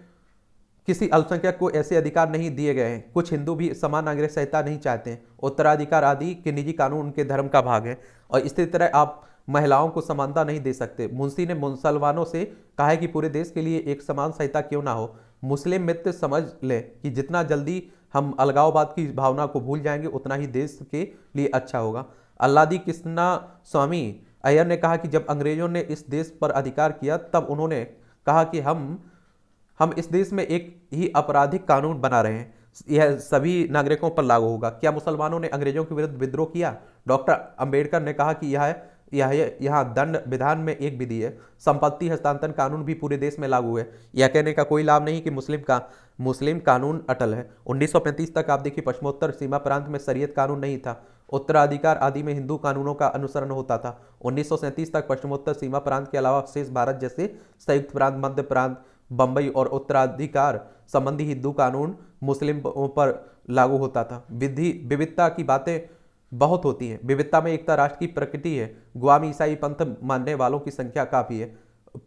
किसी अल्पसंख्यक को ऐसे अधिकार नहीं दिए गए हैं। कुछ हिंदू भी समान नागरिक संहिता नहीं चाहते हैं। उत्तराधिकार आदि के निजी कानून उनके धर्म का भाग है और इसी तरह आप महिलाओं को समानता नहीं दे सकते। मुंशी ने मुसलमानों से कहा है कि पूरे देश के लिए एक समान संहिता क्यों ना हो। मुस्लिम मित्र समझ लें कि जितना जल्दी हम अलगाववाद की भावना को भूल जाएंगे उतना ही देश के लिए अच्छा होगा। अल्लादी कृष्णा स्वामी अय्यर ने कहा कि जब अंग्रेजों ने इस देश पर अधिकार किया तब उन्होंने कहा कि हम इस देश में एक ही आपराधिक कानून बना रहे हैं, यह सभी नागरिकों पर लागू होगा। क्या मुसलमानों ने अंग्रेजों के विरुद्ध विद्रोह किया? डॉक्टर अंबेडकर ने कहा कि यहाँ दंड विधान में एक विधि है। संपत्ति हस्तांतरण कानून भी पूरे देश में लागू है। यह कहने का कोई लाभ नहीं कि मुस्लिम कानून अटल है। 1935 तक आप देखिए पश्चिमोत्तर सीमा प्रांत में शरीयत कानून नहीं था। उत्तराधिकार आदि में हिंदू कानूनों का अनुसरण होता था। 1937 तक पश्चिमोत्तर सीमा प्रांत के अलावा शेष भारत जैसे संयुक्त प्रांत, मध्य प्रांत, बंबई और उत्तराधिकार संबंधी हिंदू कानून मुस्लिम पर लागू होता था। विविधता की बातें बहुत होती हैं। विविधता में एकता राष्ट्र की प्रकृति है। गोवा में ईसाई पंथ मानने वालों की संख्या काफी है,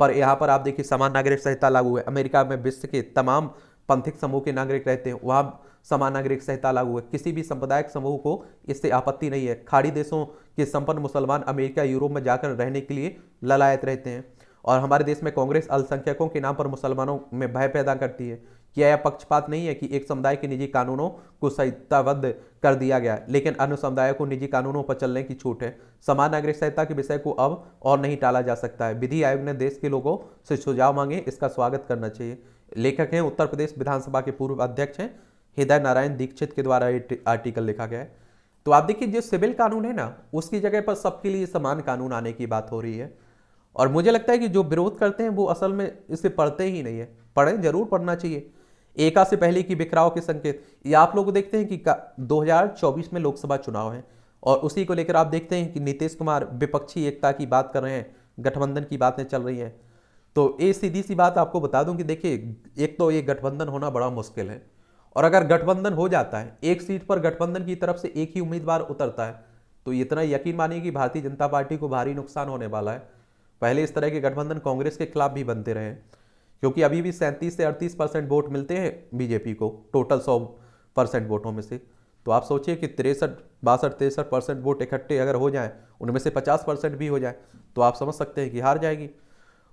पर यहाँ पर आप देखिए समान नागरिक संहिता लागू है। अमेरिका में विश्व के तमाम पंथिक समूह के नागरिक रहते हैं, वहाँ समान नागरिक संहिता लागू है। किसी भी सांप्रदायिक समूह को इससे आपत्ति नहीं है। खाड़ी देशों के संपन्न मुसलमान अमेरिका, यूरोप में जाकर रहने के लिए ललायत रहते हैं और हमारे देश में कांग्रेस अल्पसंख्यकों के नाम पर मुसलमानों में भय पैदा करती है। क्या यह पक्षपात नहीं है कि एक समुदाय के निजी कानूनों को संहिताबद्ध कर दिया गया लेकिन अन्य समुदायों को निजी कानूनों पर चलने की छूट है? समान नागरिक संहिता के विषय को अब और नहीं टाला जा सकता है। विधि आयोग ने देश के लोगों से सुझाव मांगे, इसका स्वागत करना चाहिए। लेखक हैं उत्तर प्रदेश विधानसभा के पूर्व अध्यक्ष हैं हृदय नारायण दीक्षित के द्वारा आर्टिकल लिखा गया है। तो आप देखिए जो सिविल कानून है ना, उसकी जगह पर सबके लिए समान कानून आने की बात हो रही है और मुझे लगता है कि जो विरोध करते हैं वो असल में इसे पढ़ते ही नहीं है। पढ़ें, जरूर पढ़ना चाहिए। एका से पहले की बिखराव के संकेत, ये आप लोग देखते हैं कि 2024 में लोकसभा चुनाव है और उसी को लेकर आप देखते हैं कि नीतीश कुमार विपक्षी एकता की बात कर रहे हैं, गठबंधन की बातें चल रही हैं। तो ये सीधी सी बात आपको बता दूं कि देखिए, एक तो ये गठबंधन होना बड़ा मुश्किल है और अगर गठबंधन हो जाता है, एक सीट पर गठबंधन की तरफ से एक ही उम्मीदवार उतरता है, तो इतना यकीन मानिए कि भारतीय जनता पार्टी को भारी नुकसान होने वाला है। पहले इस तरह के गठबंधन कांग्रेस के खिलाफ भी बनते रहे, क्योंकि अभी भी 37 से 38% वोट मिलते हैं बीजेपी को टोटल 100% वोटों में से। तो आप सोचिए कि 63 वोट इकट्ठे अगर हो जाएं, उनमें से 50% भी हो जाए, तो आप समझ सकते हैं कि हार जाएगी।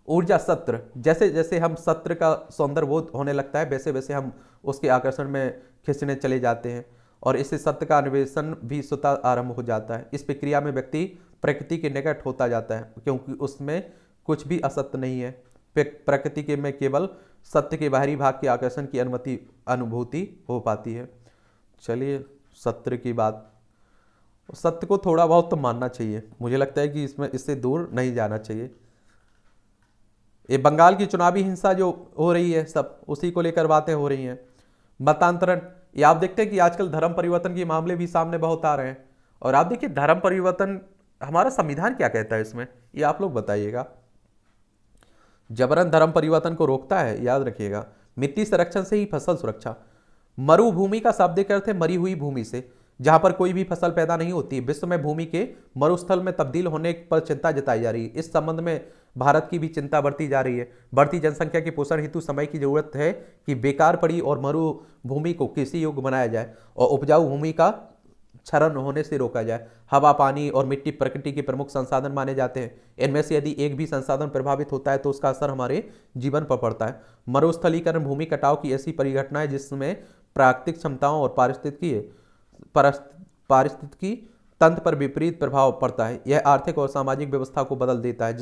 ऊर्जा सत्र, जैसे जैसे हम सत्र का सौंदर्यबोध होने लगता है वैसे वैसे हम उसके आकर्षण में खिंचने चले जाते हैं और इससे सत्य का अन्वेषण भी स्वतः आरंभ हो जाता है। इस प्रक्रिया में व्यक्ति प्रकृति के निकट होता जाता है, क्योंकि उसमें कुछ भी असत्य नहीं है। प्रकृति के में केवल सत्य के बाहरी भाग के आकर्षण की अनुभूति हो पाती है। चलिए, सत्य की बात, सत्य को थोड़ा बहुत तो मानना चाहिए। मुझे लगता है कि इससे दूर नहीं जाना चाहिए। ये बंगाल की चुनावी हिंसा जो हो रही है, सब उसी को लेकर बातें हो रही हैं। मतांतरण, ये आप देखते हैं कि आजकल धर्म परिवर्तन के मामले भी सामने बहुत आ रहे हैं और आप देखिए धर्म परिवर्तन, हमारा संविधान क्या कहता है इसमें, ये आप लोग बताइएगा। जबरन धर्म परिवर्तन को रोकता है, याद रखिएगा। मिट्टी संरक्षण से ही फसल सुरक्षा। मरुभूमि का शाब्दिक अर्थ है मरी हुई भूमि से। जहां पर कोई भी फसल पैदा नहीं होती। विश्व में भूमि के मरुस्थल में तब्दील होने पर चिंता जताई जा रही है। इस संबंध में भारत की भी चिंता बढ़ती जा रही है। बढ़ती जनसंख्या के पोषण हेतु समय की जरूरत है कि बेकार पड़ी और मरुभूमि को कृषि योग्य बनाया जाए और उपजाऊ भूमि का क्षरण होने से रोका जाए। हवा, पानी और मिट्टी प्रकृति के प्रमुख संसाधन माने जाते हैं। इनमें से यदि एक भी संसाधन प्रभावित होता है तो उसका असर हमारे जीवन पर पड़ता है। मरुस्थलीकरण भूमि कटाव की ऐसी परिघटना है जिसमें प्राकृतिक क्षमताओं और पारिस्थितिकी तंत्र पर विपरीत प्रभाव पड़ता है। यह आर्थिक और सामाजिक व्यवस्था को बदल देता है,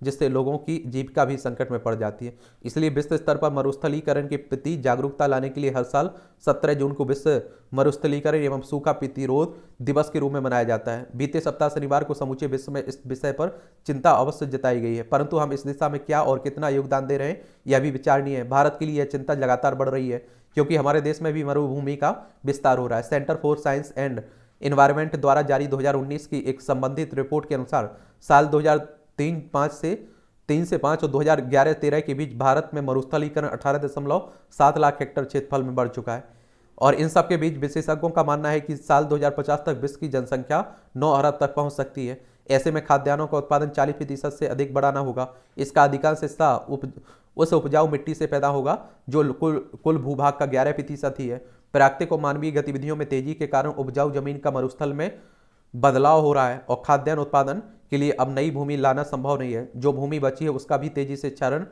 जिससे लोगों की जीविका भी संकट में पड़ जाती है। इसलिए विश्व स्तर पर मरुस्थलीकरण के प्रति जागरूकता लाने के लिए हर साल 17 जून को विश्व मरुस्थलीकरण एवं सूखा प्रतिरोध दिवस के रूप में मनाया जाता है। बीते सप्ताह शनिवार को समूचे विश्व में इस विषय पर चिंता अवश्य जताई गई है, परंतु हम इस दिशा में क्या और कितना योगदान दे रहे हैं यह भी विचारणीय है। भारत के लिए यह चिंता लगातार बढ़ रही है क्योंकि हमारे देश में भी मरुभूमि का विस्तार हो रहा है। Centre for science and environment द्वारा जारी 2019 की एक संबंधित रिपोर्ट के अनुसार साल 2003 से 5 और 2011-13 के बीच भारत में मरुस्थलीकरण 18.7 लाख हेक्टेयर क्षेत्रफल में बढ़ चुका है। और इन सब के बीच विशेषज्ञों का मानना है कि साल 2050 तक विश्व की जनसंख्या 9 अरब तक पहुंच सकती है। ऐसे में खाद्यान्नों का उत्पादन 40% से अधिक बढ़ाना होगा। इसका अधिकांश हिस्सा उस उपजाऊ मिट्टी से पैदा होगा जो कुल भूभाग का 11% ही है। प्राकृतिक और मानवीय गतिविधियों में तेजी के कारण उपजाऊ जमीन का मरुस्थल में बदलाव हो रहा है और खाद्यान्न उत्पादन के लिए अब नई भूमि लाना संभव नहीं है। जो भूमि बची है उसका भी तेजी से क्षरण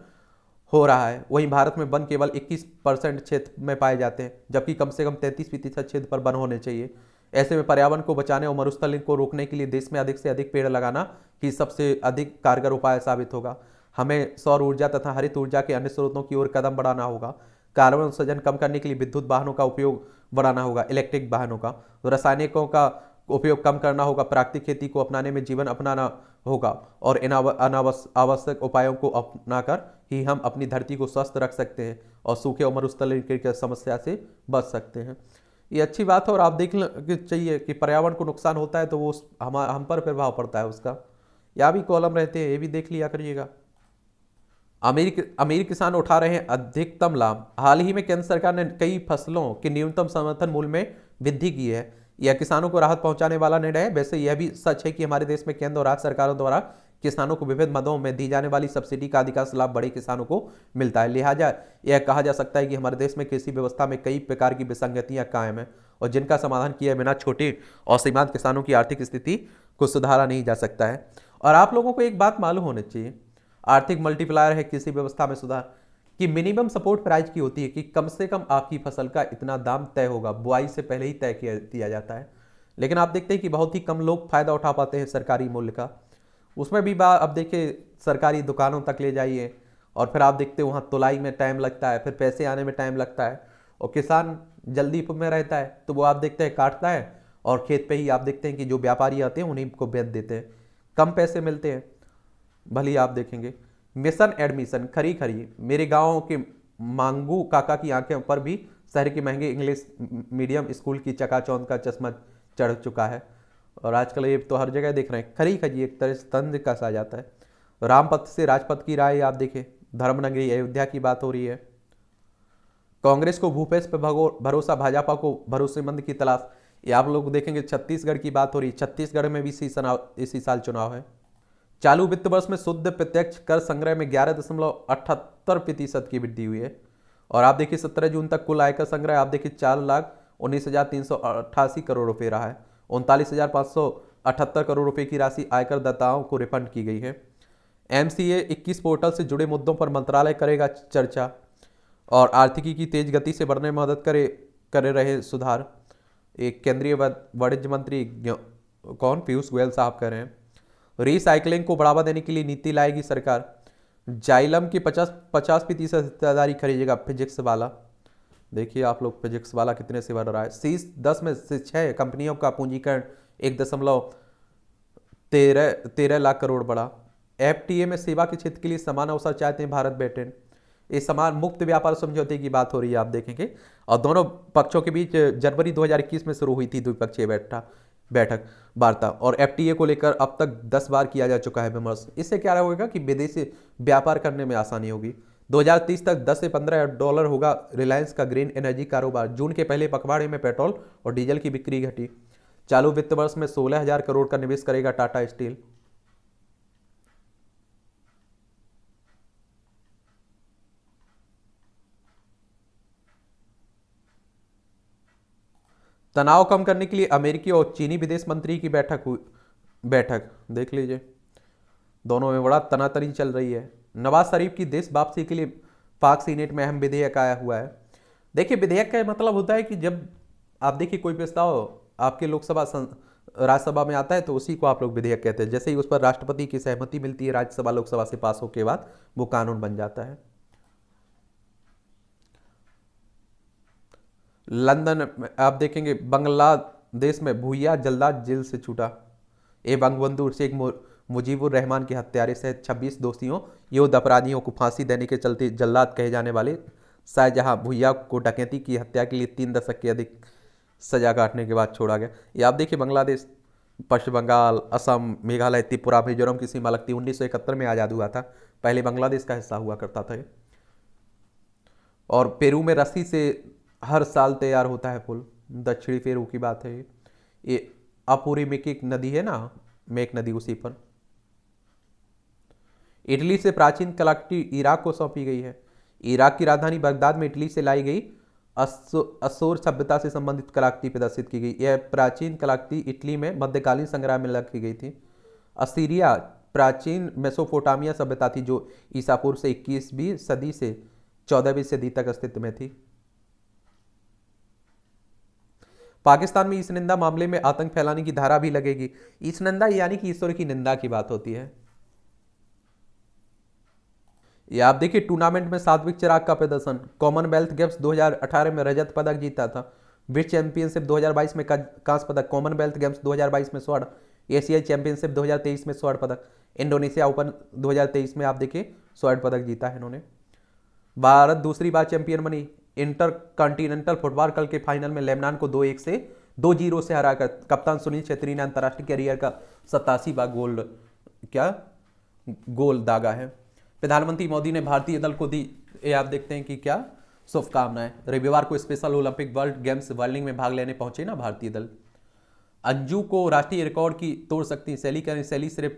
हो रहा है। वहीं भारत में वन केवल 21% क्षेत्र में पाए जाते हैं, जबकि कम से कम 33% क्षेत्र पर वन होने चाहिए। ऐसे में पर्यावरण को बचाने और मरुस्थलीकरण को रोकने के लिए देश में अधिक से अधिक पेड़ लगाना ही सबसे अधिक कारगर उपाय साबित होगा। हमें सौर ऊर्जा तथा हरित ऊर्जा के अन्य स्रोतों की ओर कदम बढ़ाना होगा। कार्बन उत्सर्जन कम करने के लिए विद्युत वाहनों का उपयोग बढ़ाना होगा, इलेक्ट्रिक वाहनों का। रासायनिकों का उपयोग कम करना होगा। प्राकृतिक खेती को अपनाने में जीवन अपनाना होगा और इन आवश्यक उपायों को अपनाकर ही हम अपनी धरती को स्वस्थ रख सकते हैं और सूखे और मरुस्थलीकरण की समस्या से बच सकते हैं। ये अच्छी बात है और आप देख चाहिए कि पर्यावरण को नुकसान होता है तो वो हम पर प्रभाव पड़ता है उसका। या भी कॉलम रहते हैं, ये भी देख लिया करिएगा। अमीर किसान उठा रहे हैं अधिकतम लाभ। हाल ही में केंद्र सरकार ने कई फसलों के न्यूनतम समर्थन मूल्य में वृद्धि की है। यह किसानों को राहत पहुंचाने वाला निर्णय है। वैसे यह भी सच है कि हमारे देश में केंद्र और राज्य सरकारों द्वारा किसानों को विविध मदों में दी जाने वाली सब्सिडी का अधिकांश लाभ बड़े किसानों को मिलता है। लिहाजा यह कहा जा सकता है कि हमारे देश में कृषि व्यवस्था में कई प्रकार की विसंगतियां कायम है और जिनका समाधान किए बिना छोटे और सीमांत किसानों की आर्थिक स्थिति को सुधारा नहीं जा सकता है। और आप लोगों को एक बात मालूम होनी चाहिए, आर्थिक मल्टीप्लायर है कृषि व्यवस्था में सुधार कि मिनिमम सपोर्ट प्राइस की होती है कि कम से कम आपकी फसल का इतना दाम तय होगा, बुआई से पहले ही तय किया जाता है। लेकिन आप देखते हैं कि बहुत ही कम लोग फायदा उठा पाते हैं सरकारी मूल्य का। उसमें भी अब देखिए सरकारी दुकानों तक ले जाइए और फिर आप देखते हैं वहाँ तुलाई में टाइम लगता है, फिर पैसे आने में टाइम लगता है और किसान जल्दी में रहता है तो वो आप देखते हैं काटता है और खेत पे ही आप देखते हैं कि जो व्यापारी आते हैं उन्हीं को बेच देते हैं, कम पैसे मिलते हैं। भले आप देखेंगे मिशन एडमिशन खरी मेरे गांव के मांगू काका की आंखें पर भी शहर के महंगे इंग्लिश मीडियम स्कूल की चकाचौंध का चश्मा चढ़ चुका है और आजकल ये तो हर जगह देख रहे हैं। खरी एक तरह से तंज कसा जाता है। रामपथ से राजपथ की राय आप देखें, धर्मनगरी अयोध्या की बात हो रही है। कांग्रेस को भूपेश पर भरोसा, भाजपा को भरोसेमंद की तलाश। ये आप लोग देखेंगे छत्तीसगढ़ की बात हो रही है। छत्तीसगढ़ में भी इसी साल चुनाव है। चालू वित्त वर्ष में शुद्ध प्रत्यक्ष कर संग्रह में 11.78% की वृद्धि हुई है और आप देखिए 17 जून तक कुल आयकर संग्रह आप देखिए 4,19,388 करोड़ रुपए रहा है। 39,578 करोड़ रुपए की राशि आयकर दाताओं को रिफंड की गई है। MCA 21 पोर्टल से जुड़े मुद्दों पर मंत्रालय करेगा चर्चा और आर्थिकी की तेज गति से बढ़ने में मदद करे रहे सुधार। एक केंद्रीय वाणिज्य मंत्री पीयूष गोयल साहब कह रहे हैं। रिसाइकलिंग को बढ़ावा देने के लिए नीति लाएगी सरकार। जाइलम की 50% हिस्सेदारी खरीदेगा फिजिक्स वाला। देखिए आप लोग फिजिक्स वाला कितने से बढ़ रहा है। शीर्ष 10 में से 6 कंपनियों का पूंजीकरण 1.13 लाख करोड़ बढ़ा। FTA में सेवा के क्षेत्र के लिए समान अवसर चाहते हैं भारत ब्रिटेन। इस समान मुक्त व्यापार समझौते की बात हो रही है आप देखेंगे और दोनों पक्षों के बीच जनवरी 2021 में शुरू हुई थी द्विपक्षीय बैठक वार्ता और FTA को लेकर अब तक 10 बार किया जा चुका है विमर्श। इससे क्या होगा कि विदेशी व्यापार करने में आसानी होगी। 2030 तक 10 से $15 होगा रिलायंस का ग्रीन एनर्जी कारोबार। जून के पहले पखवाड़े में पेट्रोल और डीजल की बिक्री घटी। चालू वित्त वर्ष में 16,000 करोड़ का निवेश करेगा टाटा स्टील। तनाव कम करने के लिए अमेरिकी और चीनी विदेश मंत्री की बैठक देख लीजिए, दोनों में बड़ा तनातनी चल रही है। नवाज शरीफ की देश वापसी के लिए पाक सीनेट में अहम विधेयक आया हुआ है। देखिए, विधेयक का मतलब होता है कि जब आप देखिए कोई प्रस्ताव आपके राज्यसभा में आता है तो उसी को आप लोग विधेयक कहते हैं। जैसे ही उस पर राष्ट्रपति की सहमति मिलती है राज्यसभा लोकसभा से पास होने के बाद, वो कानून बन जाता है। लंदन में आप देखेंगे बांग्लादेश में भूया जल्लाद जेल से छूटा। बंगबंधु शेख मुजीबुर रहमान के हत्यारे सहित 26 दोषियों युद्ध अपराधियों को फांसी देने के चलते जल्लाद कहे जाने वाले शाहजहां भूया को डकैती की हत्या के लिए 3 दशक के अधिक सजा काटने के बाद छोड़ा गया। ये आप देखिए, बांग्लादेश, पश्चिम बंगाल, असम, मेघालय, त्रिपुरा, मिजोरम की सीमा लगती 1971 में आज़ाद हुआ था। पहले बांग्लादेश का हिस्सा हुआ करता था। और पेरू में रस्सी से हर साल तैयार होता है पुल। दक्षिणी पेरू की बात है ये अपुरीमिक नदी है ना, मेक नदी, उसी पर। इटली से प्राचीन कलाकृति इराक को सौंपी गई है। इराक की राजधानी बगदाद में इटली से लाई गई असोर सभ्यता से संबंधित कलाकृति प्रदर्शित की गई। यह प्राचीन कलाकृति इटली में मध्यकालीन संग्रह में रखी गई थी। असीरिया प्राचीन मेसोपोटामिया सभ्यता थी जो ईसा पूर्व से 21वीं सदी से 14वीं सदी तक अस्तित्व में थी। पाकिस्तान में ईशनिंदा मामले में आतंक फैलाने की धारा भी लगेगी। ईशनिंदा यानी कि ईश्वर की निंदा की बात होती है। ये आप देखिए, टूर्नामेंट में सात्विक चिराग का प्रदर्शन। कॉमनवेल्थ गेम्स 2018 में रजत पदक जीता था। विश्व चैंपियनशिप 2022 में कांस्य पदक। कॉमनवेल्थ गेम्स 2022 में स्वर्ण। एशियाई चैंपियनशिप 2023 में स्वर्ण पदक। इंडोनेशिया ओपन 2023 में आप देखिए स्वर्ण पदक जीता है इन्होंने। भारत दूसरी बार चैंपियन बनी। इंटर कॉन्टिनेंटल फुटबॉल कल के फाइनल में लेबनान को 2-0 से हराकर कप्तान सुनील छेत्री ने अंतर्राष्ट्रीय कैरियर का 87वां गोल दागा है। प्रधानमंत्री मोदी ने भारतीय दल को दी, ये आप देखते हैं कि क्या शुभकामनाएं। रविवार को special Olympic world games whirling में भाग लेने पहुंचे ना भारतीय दल। अंजू को राष्ट्रीय रिकॉर्ड की तोड़ सकती शैली सिर्फ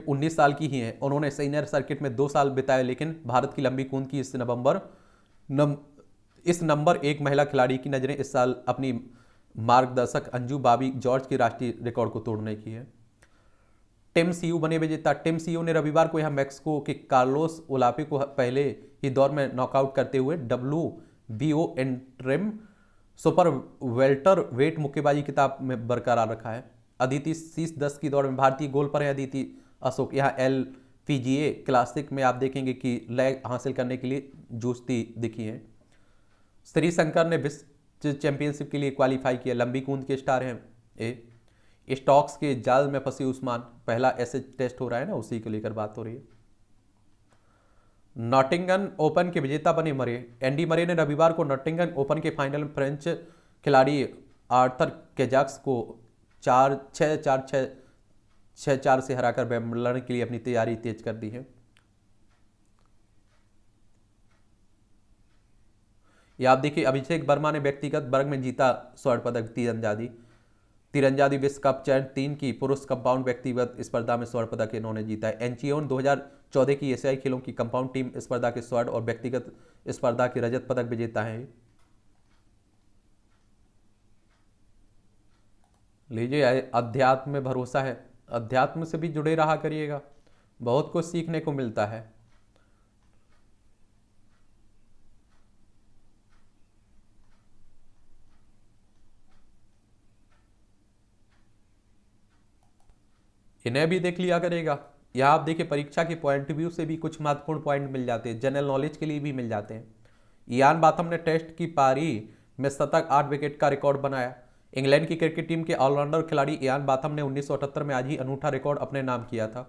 19 साल की ही है। उन्होंने सीनियर सर्किट में 2 साल बिताए, लेकिन भारत की लंबी कूद की इस नंबर 1 महिला खिलाड़ी की नजरें इस साल अपनी मार्गदर्शक अंजू बॉबी जॉर्ज की राष्ट्रीय रिकॉर्ड को तोड़ने की है। टिम सीयू बने विजेता। टिम सीयू ने रविवार को यहां मैक्सिको के कार्लोस ओलापे को पहले ही दौर में नॉकआउट करते हुए WBO interim super welterweight मुक्केबाजी खिताब में बरकरार रखा है। अदिति शीर्ष 10 की दौड़ में भारतीय गोल पर है अदिति अशोक। यहाँ LPGA क्लासिक में आप देखेंगे कि लय हासिल करने के लिए जूझती दिखी है। श्रीशंकर ने विश्व चैंपियनशिप के लिए क्वालिफाई किया। लंबी कूद के स्टार हैं। स्टॉक्स के जाल में फंसी उस्मान, पहला ऐसे टेस्ट हो रहा है ना, उसी को लेकर बात हो रही है। नॉटिंगन ओपन के विजेता बने मरे। एंडी मरे ने रविवार को नॉटिंगन ओपन के फाइनल में फ्रेंच खिलाड़ी आर्थर केजाक्स को 6-4 से हराकर विंबलडन के लिए अपनी तैयारी तेज कर दी है। यह आप देखिए, अभिषेक वर्मा ने व्यक्तिगत वर्ग में जीता स्वर्ण पदक। तीरंदाजी विश्व कप चैन 3 की पुरुष कंपाउंड व्यक्तिगत स्पर्धा में स्वर्ण पदक इन्होंने जीता है। एंचियोन 2014 की एशियाई खेलों की कंपाउंड टीम स्पर्धा के स्वर्ण और व्यक्तिगत स्पर्धा के रजत पदक विजेता है। लीजिए, अध्यात्म में भरोसा है, अध्यात्म से भी जुड़े रहा करिएगा, बहुत कुछ सीखने को मिलता है। इन्हें भी देख लिया करेगा। यहाँ आप देखिए, परीक्षा के पॉइंट व्यू से भी कुछ महत्वपूर्ण पॉइंट मिल जाते हैं, जनरल नॉलेज के लिए भी मिल जाते हैं। इयान बाथम ने टेस्ट की पारी में शतक 8 विकेट का रिकॉर्ड बनाया। इंग्लैंड की क्रिकेट टीम के ऑलराउंडर खिलाड़ी इयान बाथम ने 1978 में आज ही अनूठा रिकॉर्ड अपने नाम किया था।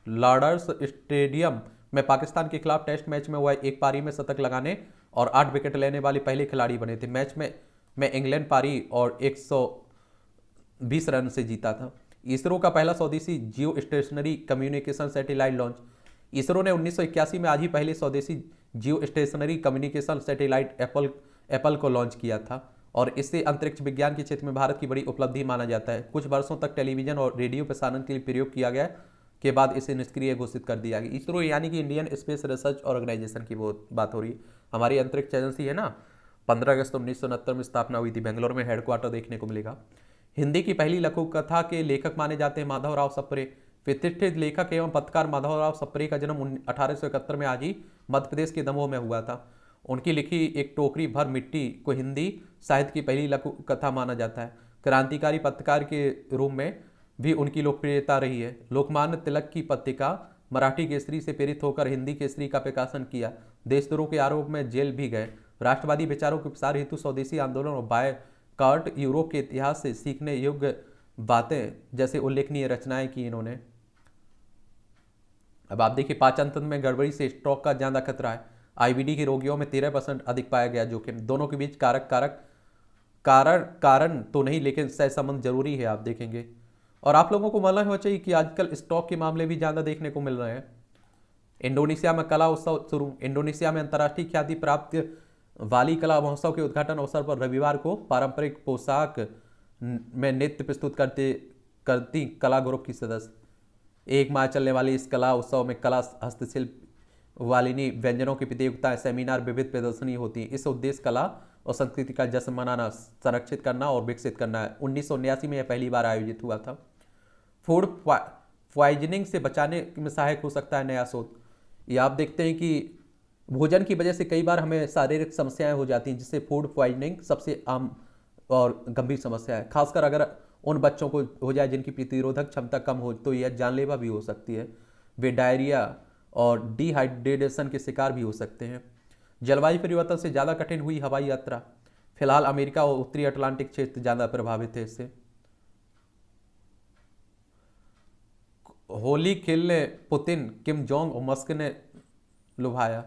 लॉर्ड्स स्टेडियम में पाकिस्तान के खिलाफ टेस्ट मैच में वह एक पारी में शतक लगाने और 8 विकेट लेने वाले पहले खिलाड़ी बने थे। मैच में इंग्लैंड पारी और 120 रन से जीता था। इसरो का पहला स्वदेशी जियो stationery communication satellite launch. ISRO ने 1981 में आज ही पहले स्वदेशी जियो स्टेशनरी कम्युनिकेशन सैटेलाइट एप्पल को लॉन्च किया था। और इससे अंतरिक्ष विज्ञान के क्षेत्र में भारत की बड़ी उपलब्धि माना जाता है। कुछ वर्षों तक टेलीविजन और रेडियो प्रसारण के लिए प्रयोग किया गया के बाद इसे निष्क्रिय घोषित कर दिया गया। इसरो यानी कि इंडियन स्पेस रिसर्च ऑर्गेनाइजेशन की वो बात हो रही है। हमारी अंतरिक्ष एजेंसी है ना, 15 अगस्त 1969 में स्थापना हुई थी। बेंगलोर में हेडक्वार्टर देखने को मिलेगा। हिंदी की पहली लघु कथा के लेखक माने जाते हैं माधवराव सप्रे। प्रतिष्ठित लेखक एवं पत्रकार माधवराव सप्रे का जन्म 1871 में आज ही मध्य प्रदेश के दमोह में हुआ था। उनकी लिखी एक टोकरी भर मिट्टी को हिंदी साहित्य की पहली लघु कथा माना जाता है। क्रांतिकारी पत्रकार के रूप में भी उनकी लोकप्रियता रही है। लोकमान्य तिलक की पत्रिका मराठी केसरी से प्रेरित होकर हिंदी केसरी का प्रकाशन किया। देशद्रोह के आरोप में जेल भी गए। राष्ट्रवादी विचारों के प्रसार हेतु स्वदेशी आंदोलन और बायकॉट यूरोप के इतिहास से सीखने योग्य बातें जैसे उल्लेखनीय रचनाएं की इन्होंने। अब आप देखिए, पाचन तंत्र में गड़बड़ी से स्ट्रोक का ज्यादा खतरा है। आईबीडी के रोगियों में 13% अधिक पाया गया जोखिम। दोनों के बीच कारण तो नहीं, लेकिन सहसंबंध जरूरी है, आप देखेंगे। और आप लोगों को मालूम होना चाहिए कि आजकल स्टॉक के मामले भी ज्यादा देखने को मिल रहे हैं। इंडोनेशिया में कला उत्सव शुरू। इंडोनेशिया में अंतर्राष्ट्रीय ख्याति प्राप्त वाली कला महोत्सव के उद्घाटन अवसर पर रविवार को पारंपरिक पोशाक में नृत्य प्रस्तुत करती कला ग्रुप की सदस्य। 1 माह चलने वाली इस कला उत्सव में कला, हस्तशिल्प, वालिनी, व्यंजनों की प्रतियोगिताएं, सेमिनार, विविध प्रदर्शनी होती है। इस उद्देश्य कला और संस्कृति का जश्न मनाना, संरक्षित करना और विकसित करना है। 1979 में यह पहली बार आयोजित हुआ था। फूड पॉइजनिंग से बचाने में सहायक हो सकता है नया शोध। ये आप देखते हैं कि भोजन की वजह से कई बार हमें शारीरिक समस्याएं हो जाती हैं, जिससे फूड पॉइजनिंग सबसे आम और गंभीर समस्या है। खासकर अगर उन बच्चों को हो जाए जिनकी प्रतिरोधक क्षमता कम हो, तो यह जानलेवा भी हो सकती है। वे डायरिया और डिहाइड्रेशन के शिकार भी हो सकते हैं। जलवायु परिवर्तन से ज़्यादा कठिन हुई हवाई यात्रा। फिलहाल अमेरिका और उत्तरी अटलांटिक क्षेत्र ज़्यादा प्रभावित है इससे। होली खेलने पुतिन, किम जोंग और मस्क ने लुभाया।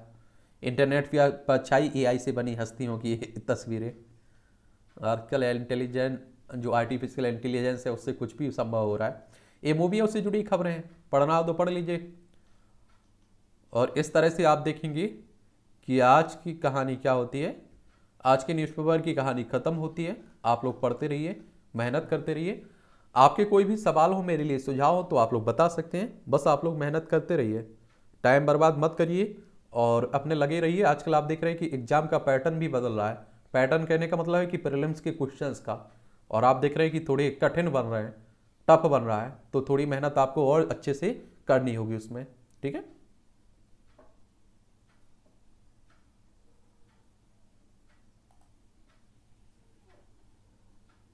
इंटरनेट पर छाई एआई से बनी हस्तियों की तस्वीरें। आजकल जो आर्टिफिशियल इंटेलिजेंस है, उससे कुछ भी संभव हो रहा है। ये मूवियों से जुड़ी खबरें हैं, पढ़ना हो तो पढ़ लीजिए। और इस तरह से आप देखेंगे कि आज की कहानी क्या होती है। आज के न्यूज़पेपर की कहानी खत्म होती है। आप लोग पढ़ते रहिए, मेहनत करते रहिए। आपके कोई भी सवाल हो, मेरे लिए सुझाव हो, तो आप लोग बता सकते हैं। बस आप लोग मेहनत करते रहिए, टाइम बर्बाद मत करिए और अपने लगे रहिए। आजकल आप देख रहे हैं कि एग्जाम का पैटर्न भी बदल रहा है। पैटर्न कहने का मतलब है कि प्रीलिम्स के क्वेश्चंस का। और आप देख रहे हैं कि थोड़े कठिन बन रहे हैं, टफ बन रहा है, तो थोड़ी मेहनत आपको और अच्छे से करनी होगी उसमें। ठीक है।